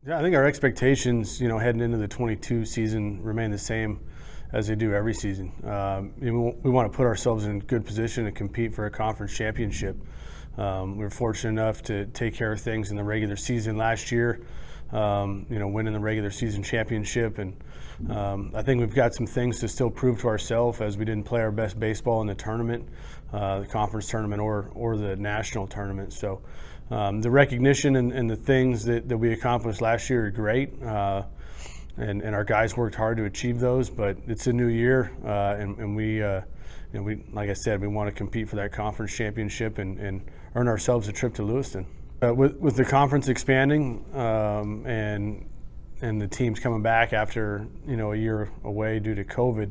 Yeah, I think our expectations, heading into the 22 season remain the same as they do every season. We want to put ourselves in a good position to compete for a conference championship. We were fortunate enough to take care of things in the regular season last year, winning the regular season championship. And I think we've got some things to still prove to ourselves, as we didn't play our best baseball in the tournament, the conference tournament or the national tournament. So the recognition and the things that we accomplished last year are great. And our guys worked hard to achieve those, but it's a new year, and we, like I said, we want to compete for that conference championship and earn ourselves a trip to Lewiston. With the conference expanding and the teams coming back after a year away due to COVID,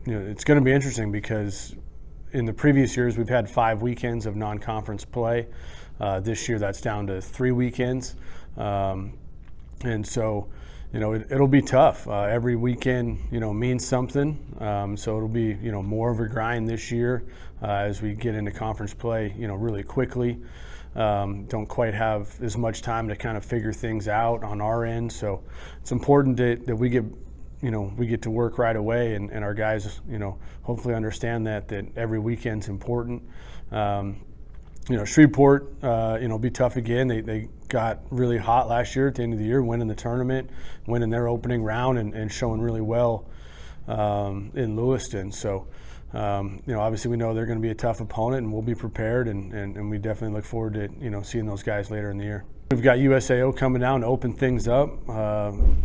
it's going to be interesting because in the previous years we've had 5 weekends of non-conference play. This year that's down to 3 weekends, and so. It'll be tough. Every weekend, means something. So it'll be, more of a grind this year as we get into conference play, really quickly. Don't quite have as much time to kind of figure things out on our end. So it's important that we get to work right away, and our guys, hopefully understand that every weekend's important. Shreveport, be tough again. They got really hot last year at the end of the year, winning the tournament, winning their opening round, and showing really well in Lewiston. So, obviously we know they're going to be a tough opponent, and we'll be prepared, and we definitely look forward to, seeing those guys later in the year. We've got USAO coming down to open things up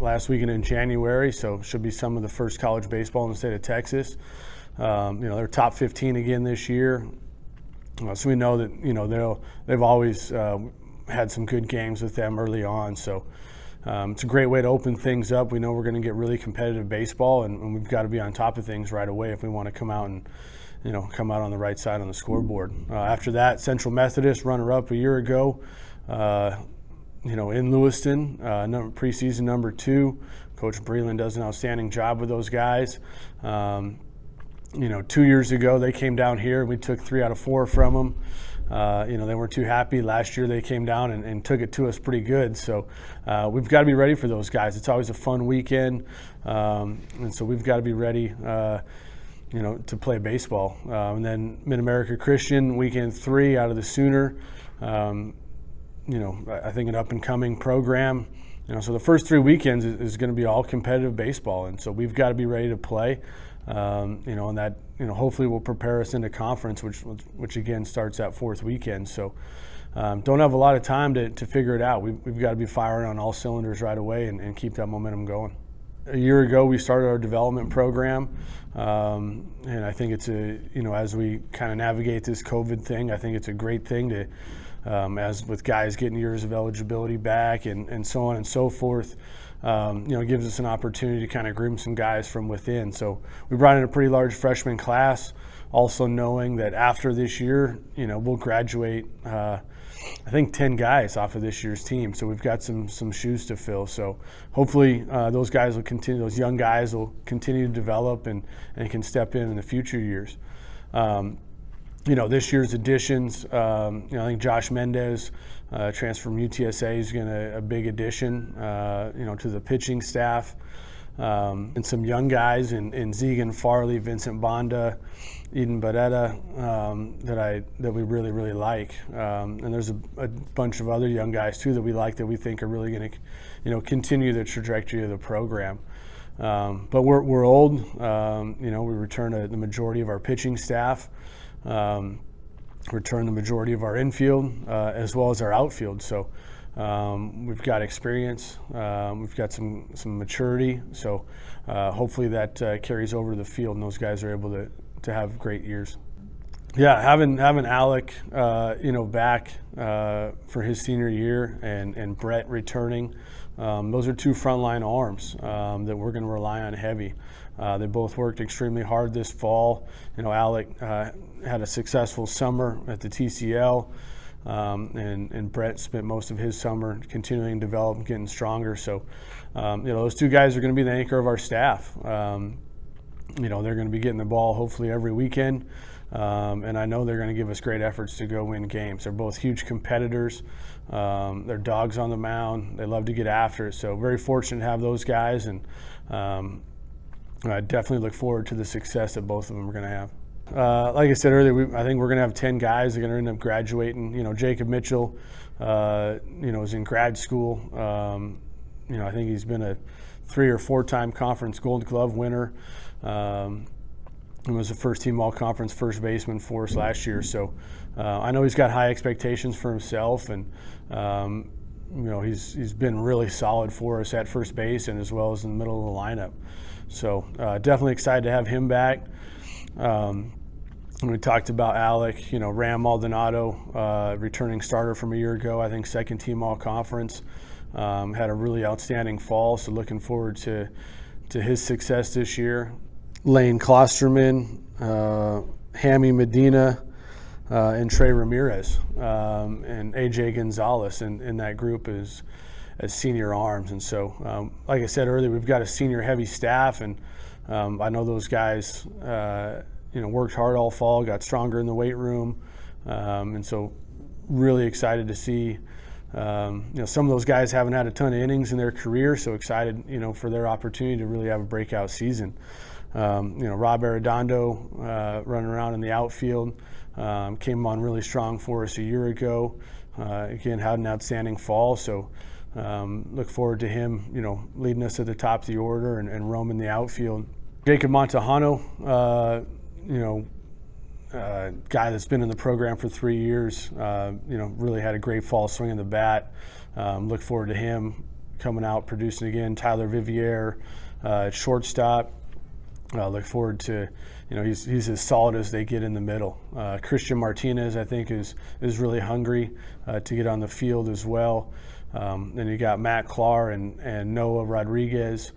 last weekend in January, so should be some of the first college baseball in the state of Texas. They're top 15 again this year. So we know that they've always had some good games with them early on. So it's a great way to open things up. We know we're going to get really competitive baseball, and we've got to be on top of things right away if we want to come out on the right side on the scoreboard. After that, Central Methodist, runner-up a year ago, in Lewiston, preseason number 2. Coach Breland does an outstanding job with those guys. 2 years ago they came down here and we took 3 out of 4 from them. They weren't too happy. Last year they came down and took it to us pretty good. So we've got to be ready for those guys. It's always a fun weekend, and so we've got to be ready, to play baseball. And then Mid-America Christian, weekend 3 out of the Sooner. I think an up-and-coming program. So the first 3 weekends is going to be all competitive baseball, and so we've got to be ready to play. And that hopefully will prepare us into conference, which again starts that 4th weekend. So don't have a lot of time to figure it out. We've got to be firing on all cylinders right away and keep that momentum going. A year ago we started our development program, and I think it's as we kind of navigate this COVID thing, I think it's a great thing to, as with guys getting years of eligibility back and so on and so forth. It gives us an opportunity to kind of groom some guys from within. So we brought in a pretty large freshman class, also knowing that after this year, we'll graduate, I think 10 guys off of this year's team. So we've got some shoes to fill. So hopefully those young guys will continue to develop and can step in the future years. This year's additions, I think Josh Mendez, transfer from UTSA, is a big addition, to the pitching staff. And some young guys in Zegan Farley, Vincent Bonda, Eden Barretta, that we really, really like. And there's a bunch of other young guys too that we like, that we think are really going to, continue the trajectory of the program. But we're old. We return the majority of our pitching staff. Return the majority of our infield as well as our outfield. So we've got experience, we've got some maturity. So hopefully that carries over to the field, and those guys are able to have great years. Yeah, having Alec, back for his senior year, and Brett returning. Those are 2 frontline arms that we're going to rely on heavy. They both worked extremely hard this fall. Alec had a successful summer at the TCL, and Brett spent most of his summer continuing to develop and getting stronger. So, those 2 guys are going to be the anchor of our staff. They're going to be getting the ball hopefully every weekend. and I know they're going to give us great efforts to go win games. They're both huge competitors. They're dogs on the mound. They love to get after it. So very fortunate to have those guys, and I definitely look forward to the success that both of them are going to have. Like I said earlier, I think we're going to have 10 guys that are going to end up graduating. Jacob Mitchell, is in grad school. I think he's been a 3 or 4-time conference Gold Glove winner. He was a first-team all-conference first baseman for us last year. So I know he's got high expectations for himself, and he's been really solid for us at first base and as well as in the middle of the lineup. So definitely excited to have him back. We talked about Alec, Ram Maldonado, returning starter from a year ago, I think second-team all-conference. Had a really outstanding fall, so looking forward to his success this year. Lane Klosterman, Hammy Medina, and Trey Ramirez, and AJ Gonzalez in that group as senior arms. And so, like I said earlier, we've got a senior-heavy staff, and I know those guys, worked hard all fall, got stronger in the weight room, and so really excited to see. Some of those guys haven't had a ton of innings in their career, so excited, for their opportunity to really have a breakout season. Rob Arredondo running around in the outfield, came on really strong for us a year ago. Again, had an outstanding fall, so look forward to him, leading us at the top of the order and roaming the outfield. Jacob Montejano, guy that's been in the program for 3 years, really had a great fall swinging the bat. Look forward to him coming out, producing again. Tyler Vivier at shortstop. Look forward to, he's as solid as they get in the middle. Christian Martinez, I think, is really hungry to get on the field as well. Then you got Matt Clark and Noah Rodriguez,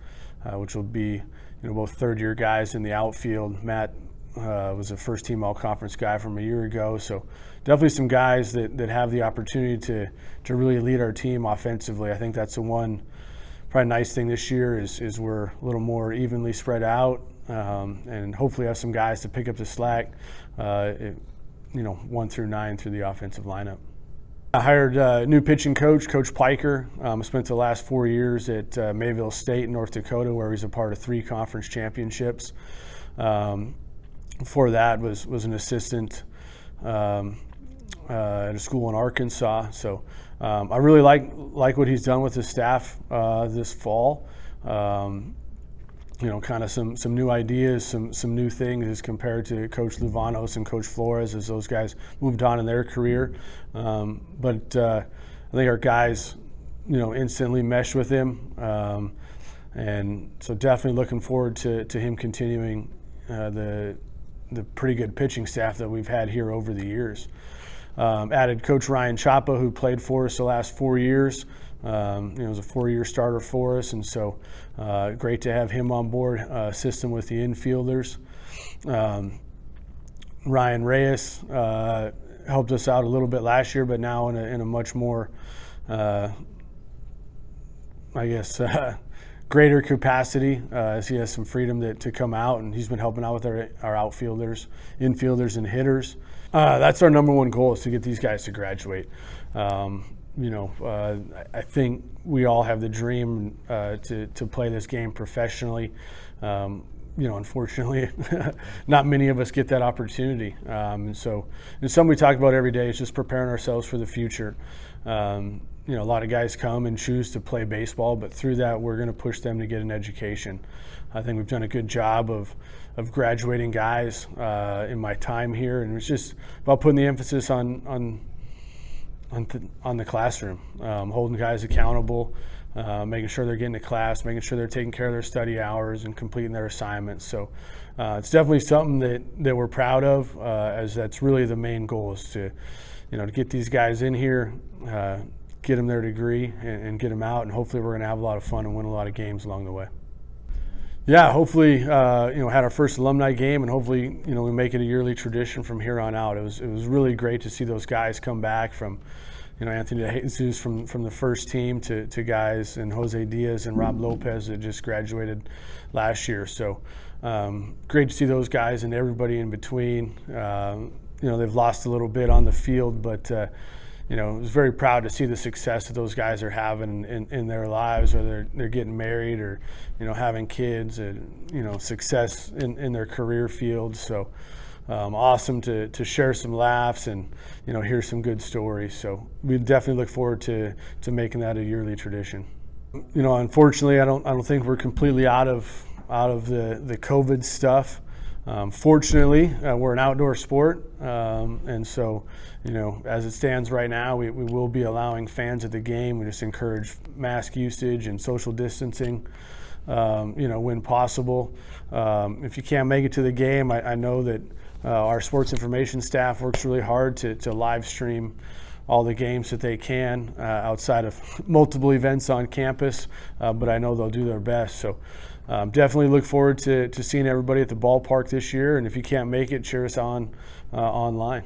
which will be, both third-year guys in the outfield. Matt was a first-team all-conference guy from a year ago, so definitely some guys that have the opportunity to really lead our team offensively. I think that's the one probably nice thing this year is we're a little more evenly spread out, and hopefully have some guys to pick up the slack, 1 through 9 through the offensive lineup. I hired a new pitching coach, Coach Piker. I spent the last 4 years at Mayville State in North Dakota, where he's a part of 3 conference championships. Before that was an assistant at a school in Arkansas. So I really like what he's done with his staff this fall. Kind of some new ideas, some new things as compared to Coach Luvanos and Coach Flores as those guys moved on in their career. But I think our guys, instantly meshed with him. And so definitely looking forward to him continuing the pretty good pitching staff that we've had here over the years. Added Coach Ryan Chapa, who played for us the last 4 years. Was a 4-year starter for us, and so great to have him on board, assisting with the infielders. Ryan Reyes helped us out a little bit last year, but now in a much more, greater capacity as he has some freedom to come out, and he's been helping out with our outfielders, infielders, and hitters. That's our number one goal, is to get these guys to graduate. I think we all have the dream to play this game professionally. Unfortunately, not many of us get that opportunity. And so it's something we talk about every day. It's just preparing ourselves for the future. A lot of guys come and choose to play baseball, but through that, we're going to push them to get an education. I think we've done a good job of graduating guys in my time here, and it's just about putting the emphasis on the classroom, holding guys accountable, making sure they're getting to class, making sure they're taking care of their study hours and completing their assignments. So it's definitely something that we're proud of, as that's really the main goal, is to get these guys in here, get them their degree, and get them out, and hopefully we're going to have a lot of fun and win a lot of games along the way. Yeah, hopefully, had our first alumni game, and hopefully, we make it a yearly tradition from here on out. It was really great to see those guys come back from, Anthony DeJesus from the first team to guys and Jose Diaz and Rob Lopez that just graduated last year. So great to see those guys and everybody in between. They've lost a little bit on the field, but I was very proud to see the success that those guys are having in their lives, whether they're getting married or, having kids, and, success in their career fields. So awesome to share some laughs and, hear some good stories. So we definitely look forward to making that a yearly tradition. Unfortunately, I don't think we're completely out of the COVID stuff. Fortunately, we're an outdoor sport, and so, as it stands right now, we will be allowing fans at the game. We just encourage mask usage and social distancing, when possible. If you can't make it to the game, I know that our sports information staff works really hard to live stream all the games that they can outside of multiple events on campus, but I know they'll do their best. So definitely look forward to seeing everybody at the ballpark this year, and if you can't make it, cheer us on online.